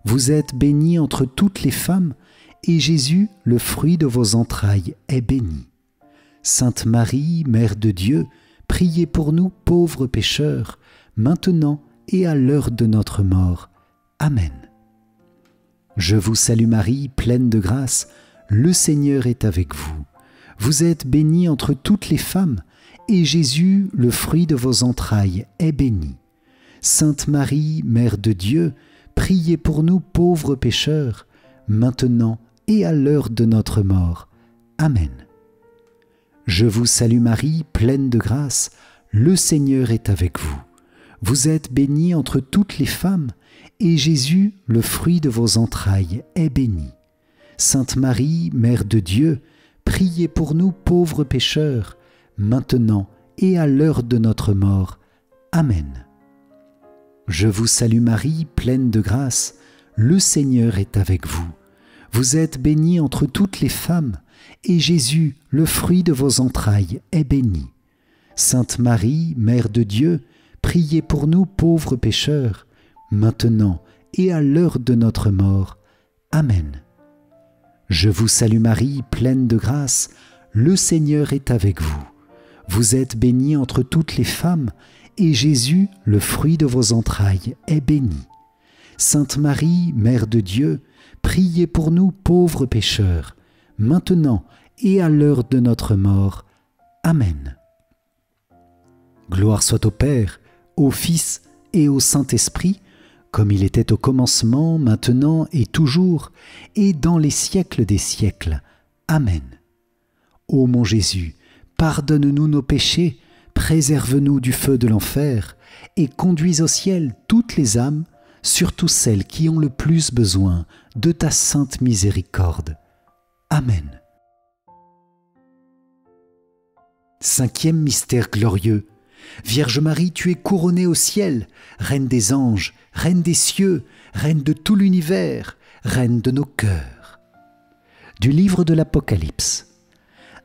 Vous êtes bénie entre toutes les femmes, et Jésus, le fruit de vos entrailles, est béni. Sainte Marie, Mère de Dieu, priez pour nous pauvres pécheurs, maintenant et à l'heure de notre mort. Amen. Je vous salue Marie, pleine de grâce, le Seigneur est avec vous. Vous êtes bénie entre toutes les femmes, et Jésus, le fruit de vos entrailles, est béni. Sainte Marie, Mère de Dieu, priez pour nous pauvres pécheurs, maintenant et à l'heure de notre mort. Amen. Je vous salue Marie, pleine de grâce, le Seigneur est avec vous. Vous êtes bénie entre toutes les femmes, et Jésus, le fruit de vos entrailles, est béni. Sainte Marie, Mère de Dieu, priez pour nous pauvres pécheurs, maintenant et à l'heure de notre mort. Amen. Je vous salue Marie, pleine de grâce, le Seigneur est avec vous. Vous êtes bénie entre toutes les femmes, et Jésus, le fruit de vos entrailles, est béni. Sainte Marie, Mère de Dieu, priez pour nous pauvres pécheurs, maintenant et à l'heure de notre mort. Amen. Je vous salue Marie, pleine de grâce, le Seigneur est avec vous. Vous êtes bénie entre toutes les femmes, et Jésus, le fruit de vos entrailles, est béni. Sainte Marie, Mère de Dieu, priez pour nous pauvres pécheurs, maintenant et à l'heure de notre mort. Amen. Gloire soit au Père, au Fils et au Saint-Esprit, comme il était au commencement, maintenant et toujours, et dans les siècles des siècles. Amen. Ô mon Jésus, pardonne-nous nos péchés, préserve-nous du feu de l'enfer, et conduis au ciel toutes les âmes, surtout celles qui ont le plus besoin de ta sainte miséricorde. Amen. Cinquième mystère glorieux. Vierge Marie, tu es couronnée au ciel, Reine des anges, Reine des cieux, Reine de tout l'univers, Reine de nos cœurs. du livre de l'Apocalypse.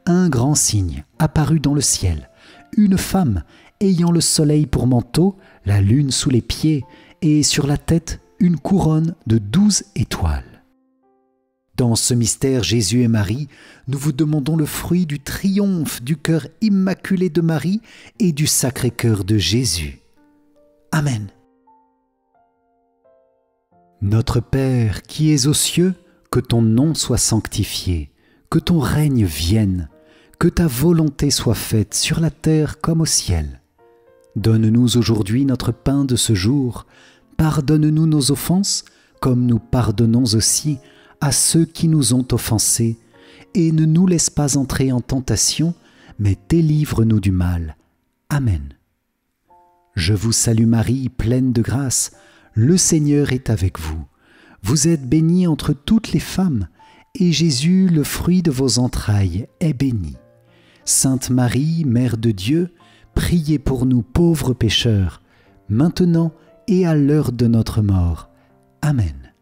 Un grand signe apparut dans le ciel, une femme ayant le soleil pour manteau, la lune sous les pieds et sur la tête une couronne de 12 étoiles. Dans ce mystère Jésus et Marie, nous vous demandons le fruit du triomphe du cœur immaculé de Marie et du Sacré-Cœur de Jésus. Amen. Notre Père qui es aux cieux, que ton nom soit sanctifié, que ton règne vienne, que ta volonté soit faite sur la terre comme au ciel. Donne-nous aujourd'hui notre pain de ce jour. Pardonne-nous nos offenses, comme nous pardonnons aussi à ceux qui nous ont offensés. Et ne nous laisse pas entrer en tentation, mais délivre-nous du mal. Amen. Je vous salue Marie, pleine de grâce. Le Seigneur est avec vous. Vous êtes bénie entre toutes les femmes, et Jésus, le fruit de vos entrailles, est béni. Sainte Marie, Mère de Dieu, priez pour nous pauvres pécheurs, maintenant et à l'heure de notre mort. Amen.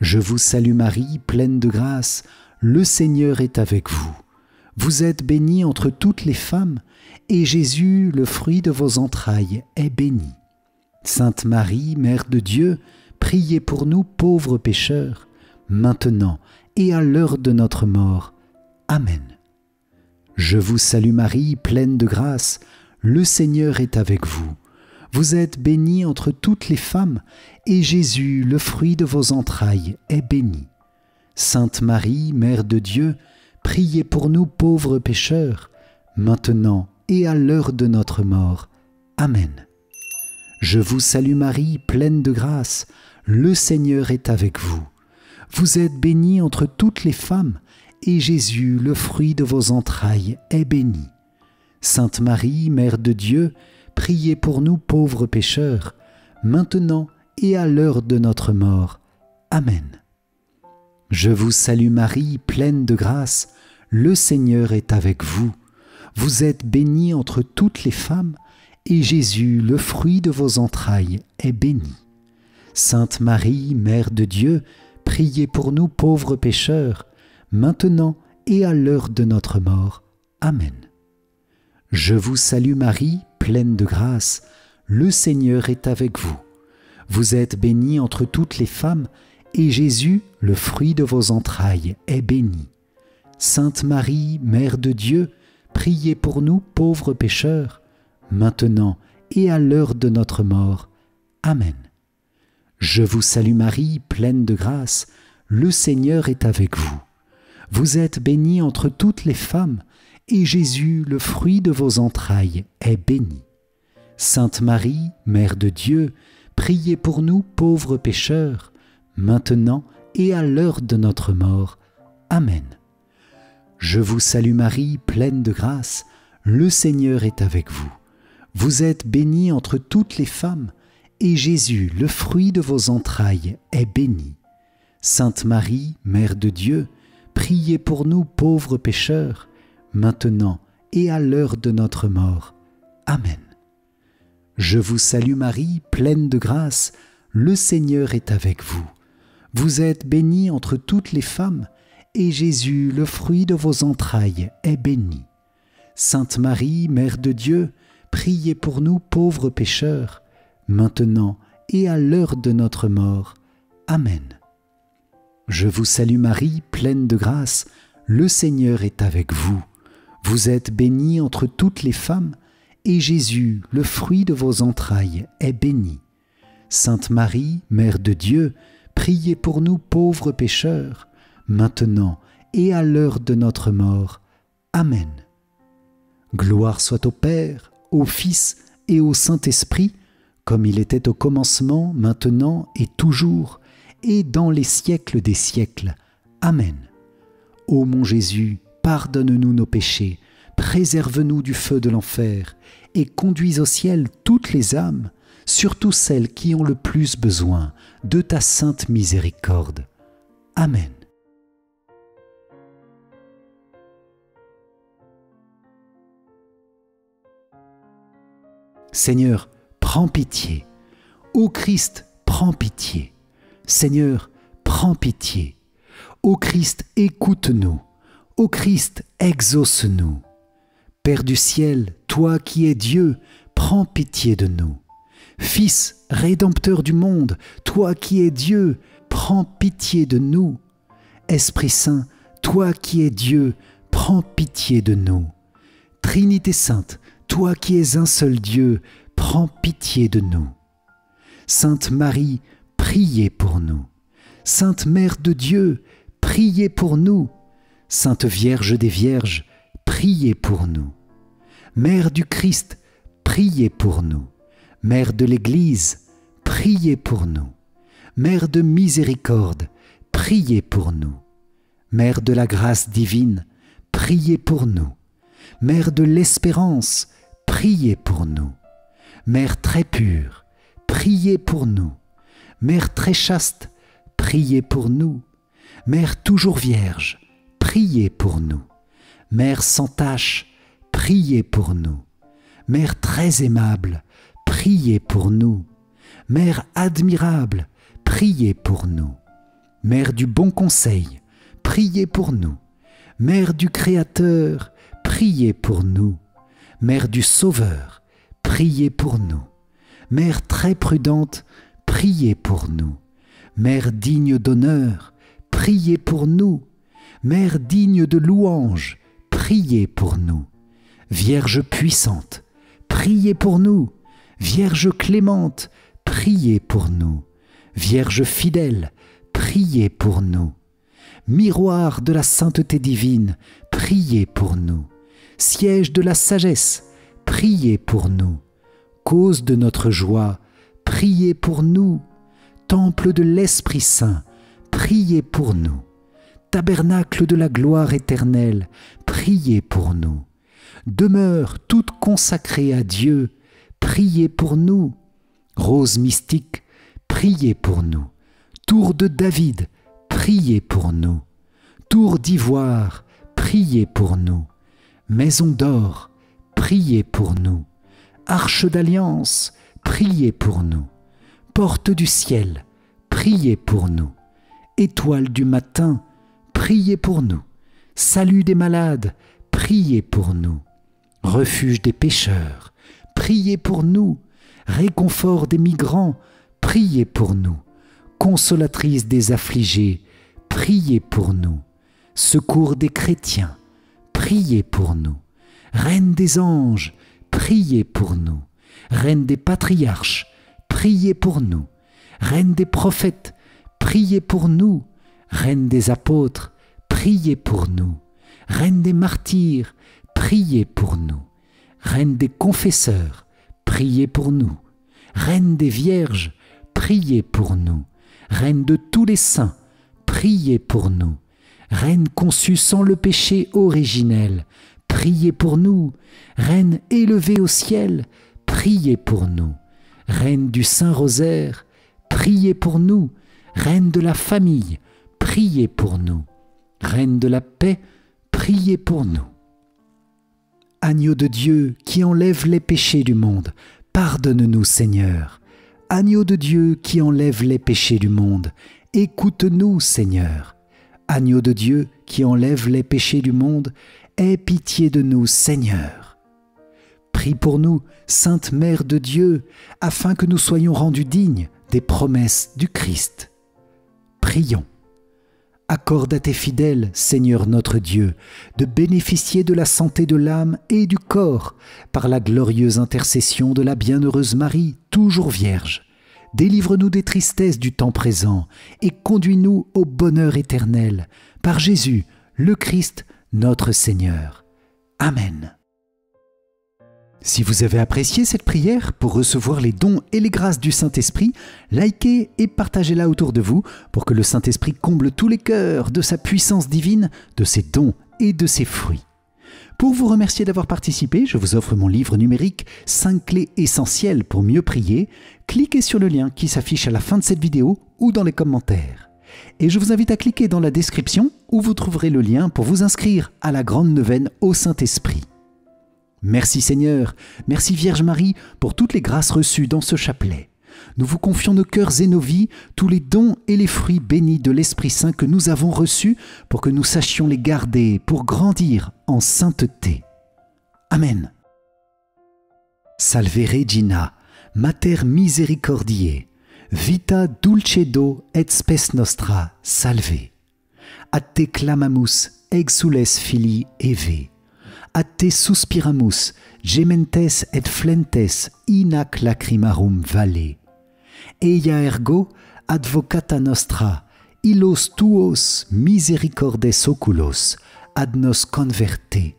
Je vous salue Marie, pleine de grâce, le Seigneur est avec vous. Vous êtes bénie entre toutes les femmes, et Jésus, le fruit de vos entrailles, est béni. Sainte Marie, Mère de Dieu, priez pour nous pauvres pécheurs, maintenant et à l'heure de notre mort. Amen. Je vous salue Marie, pleine de grâce, le Seigneur est avec vous. Vous êtes bénie entre toutes les femmes, et Jésus, le fruit de vos entrailles, est béni. Sainte Marie, Mère de Dieu, priez pour nous pauvres pécheurs, maintenant et à l'heure de notre mort. Amen. Je vous salue Marie, pleine de grâce, le Seigneur est avec vous. Vous êtes bénie entre toutes les femmes, et Jésus, le fruit de vos entrailles, est béni. Sainte Marie, Mère de Dieu, priez pour nous pauvres pécheurs, maintenant et à l'heure de notre mort. Amen. Je vous salue Marie, pleine de grâce, le Seigneur est avec vous. Vous êtes bénie entre toutes les femmes, et Jésus, le fruit de vos entrailles, est béni. Sainte Marie, Mère de Dieu, priez pour nous pauvres pécheurs, maintenant et à l'heure de notre mort. Amen. Je vous salue Marie, pleine de grâce, le Seigneur est avec vous. Vous êtes bénie entre toutes les femmes, et Jésus, le fruit de vos entrailles, est béni. Sainte Marie, Mère de Dieu, priez pour nous pauvres pécheurs, maintenant et à l'heure de notre mort. Amen. Je vous salue Marie, pleine de grâce, le Seigneur est avec vous. Vous êtes bénie entre toutes les femmes, et Jésus, le fruit de vos entrailles, est béni. Sainte Marie, Mère de Dieu, priez pour nous pauvres pécheurs, maintenant et à l'heure de notre mort. Amen. Je vous salue Marie, pleine de grâce, le Seigneur est avec vous. Vous êtes bénie entre toutes les femmes, et Jésus, le fruit de vos entrailles, est béni. Sainte Marie, Mère de Dieu, priez pour nous pauvres pécheurs, maintenant et à l'heure de notre mort. Amen. Je vous salue Marie, pleine de grâce, le Seigneur est avec vous. Vous êtes bénie entre toutes les femmes, et Jésus, le fruit de vos entrailles, est béni. Sainte Marie, Mère de Dieu, priez pour nous pauvres pécheurs, maintenant et à l'heure de notre mort. Amen. Je vous salue Marie, pleine de grâce, le Seigneur est avec vous. Vous êtes bénie entre toutes les femmes, et Jésus, le fruit de vos entrailles, est béni. Sainte Marie, Mère de Dieu, priez pour nous pauvres pécheurs, maintenant et à l'heure de notre mort. Amen. Gloire soit au Père, au Fils et au Saint-Esprit, comme il était au commencement, maintenant et toujours, et dans les siècles des siècles. Amen. Ô mon Jésus, pardonne-nous nos péchés, préserve-nous du feu de l'enfer, et conduis au ciel toutes les âmes, surtout celles qui ont le plus besoin de ta sainte miséricorde. Amen. Seigneur, prends pitié. Ô Christ, prends pitié. Seigneur, prends pitié. Ô Christ, écoute-nous. Ô Christ, exauce-nous. Père du ciel, toi qui es Dieu, prends pitié de nous. Fils, Rédempteur du monde, toi qui es Dieu, prends pitié de nous. Esprit Saint, toi qui es Dieu, prends pitié de nous. Trinité Sainte, toi qui es un seul Dieu, prends pitié de nous. Sainte Marie, priez pour nous. Sainte Mère de Dieu, priez pour nous. Sainte Vierge des Vierges, priez pour nous. Mère du Christ, priez pour nous. Mère de l'Église, priez pour nous. Mère de miséricorde, priez pour nous. Mère de la grâce divine, priez pour nous. Mère de l'espérance, priez pour nous. Mère très pure, priez pour nous. Mère très chaste, priez pour nous. Mère toujours vierge, priez pour nous. Mère sans tache, priez pour nous. Mère très aimable, priez pour nous. Mère admirable, priez pour nous. Mère du bon conseil, priez pour nous. Mère du Créateur, priez pour nous. Mère du Sauveur, priez pour nous. Mère très prudente, priez pour nous. Mère digne d'honneur, priez pour nous. Mère digne de louange, priez pour nous. Vierge puissante, priez pour nous. Vierge clémente, priez pour nous. Vierge fidèle, priez pour nous. Miroir de la sainteté divine, priez pour nous. Siège de la sagesse, priez pour nous. Cause de notre joie, priez pour nous. Temple de l'Esprit Saint, priez pour nous. Tabernacle de la gloire éternelle, priez pour nous. Demeure toute consacrée à Dieu, priez pour nous. Rose mystique, priez pour nous. Tour de David, priez pour nous. Tour d'ivoire, priez pour nous. Maison d'or, priez pour nous. Arche d'alliance, priez pour nous. Porte du ciel, priez pour nous. Étoile du matin, priez pour nous. Salut des malades, priez pour nous. Refuge des pécheurs, priez pour nous. Réconfort des migrants, priez pour nous. Consolatrice des affligés, priez pour nous. Secours des chrétiens, priez pour nous. Reine des anges, priez pour nous. Reine des patriarches, priez pour nous. Reine des prophètes, priez pour nous. Reine des apôtres, priez pour nous. Reine des martyrs, priez pour nous. Reine des confesseurs, priez pour nous. Reine des vierges, priez pour nous. Reine de tous les saints, priez pour nous. Reine conçue sans le péché originel, priez pour nous. Reine élevée au ciel, priez pour nous. Reine du Saint-Rosaire, priez pour nous. Reine de la famille, priez pour nous. Reine de la paix, priez pour nous. Agneau de Dieu qui enlève les péchés du monde, pardonne-nous Seigneur. Agneau de Dieu qui enlève les péchés du monde, écoute-nous Seigneur. Agneau de Dieu qui enlève les péchés du monde, aie pitié de nous Seigneur. Prie pour nous, Sainte Mère de Dieu, afin que nous soyons rendus dignes des promesses du Christ. Prions. Accorde à tes fidèles, Seigneur notre Dieu, de bénéficier de la santé de l'âme et du corps par la glorieuse intercession de la bienheureuse Marie, toujours vierge. Délivre-nous des tristesses du temps présent et conduis-nous au bonheur éternel, par Jésus, le Christ, notre Seigneur. Amen. Si vous avez apprécié cette prière, pour recevoir les dons et les grâces du Saint-Esprit, likez et partagez-la autour de vous pour que le Saint-Esprit comble tous les cœurs de sa puissance divine, de ses dons et de ses fruits. Pour vous remercier d'avoir participé, je vous offre mon livre numérique « 5 clés essentielles pour mieux prier ». Cliquez sur le lien qui s'affiche à la fin de cette vidéo ou dans les commentaires. Et je vous invite à cliquer dans la description où vous trouverez le lien pour vous inscrire à la grande neuvaine au Saint-Esprit. Merci Seigneur, merci Vierge Marie pour toutes les grâces reçues dans ce chapelet. Nous vous confions nos cœurs et nos vies, tous les dons et les fruits bénis de l'Esprit Saint que nous avons reçus pour que nous sachions les garder pour grandir en sainteté. Amen. Salve Regina, Mater Misericordiae, vita dulcedo et spes nostra, salve. A te clamamus, exules filii Eve. A te suspiramus, gementes et flentes in ac lacrimarum valle. Eia ergo, advocata nostra, illos tuos misericordes oculos, ad nos converte.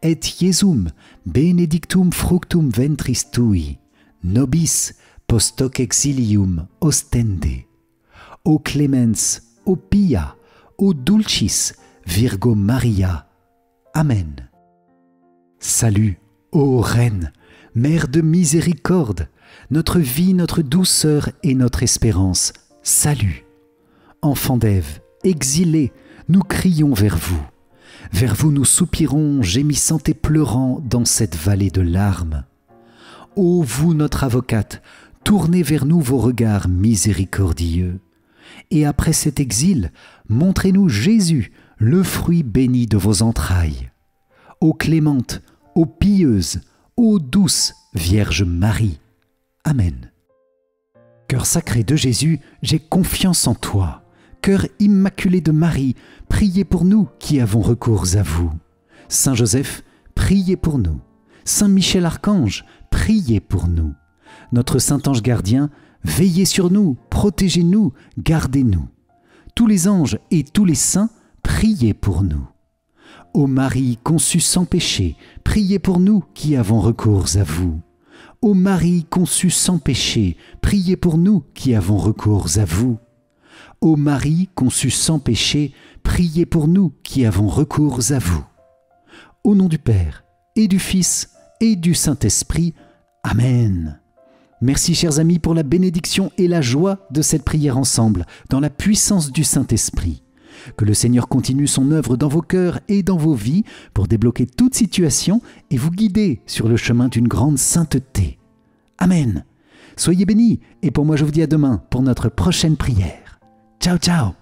Et Iesum benedictum fructum ventris tui, nobis post hoc exilium ostende. O clemens, o pia, o dulcis, Virgo Maria. Amen. Salut, ô Reine, Mère de miséricorde, notre vie, notre douceur et notre espérance. Salut. Enfants d'Ève, exilés, nous crions vers vous. Vers vous nous soupirons, gémissant et pleurant dans cette vallée de larmes. Ô vous, notre avocate, tournez vers nous vos regards miséricordieux. Et après cet exil, montrez-nous Jésus, le fruit béni de vos entrailles. Ô clémente, ô pieuse, ô douce Vierge Marie. Amen. Cœur sacré de Jésus, j'ai confiance en toi. Cœur immaculé de Marie, priez pour nous qui avons recours à vous. Saint Joseph, priez pour nous. Saint Michel Archange, priez pour nous. Notre Saint Ange gardien, veillez sur nous, protégez-nous, gardez-nous. Tous les anges et tous les saints, priez pour nous. Ô Marie conçue sans péché, priez pour nous qui avons recours à vous. Ô Marie conçue sans péché, priez pour nous qui avons recours à vous. Ô Marie conçue sans péché, priez pour nous qui avons recours à vous. Au nom du Père, et du Fils, et du Saint-Esprit. Amen. Merci chers amis pour la bénédiction et la joie de cette prière ensemble, dans la puissance du Saint-Esprit. Que le Seigneur continue son œuvre dans vos cœurs et dans vos vies pour débloquer toute situation et vous guider sur le chemin d'une grande sainteté. Amen. Soyez bénis et pour moi je vous dis à demain pour notre prochaine prière. Ciao ciao.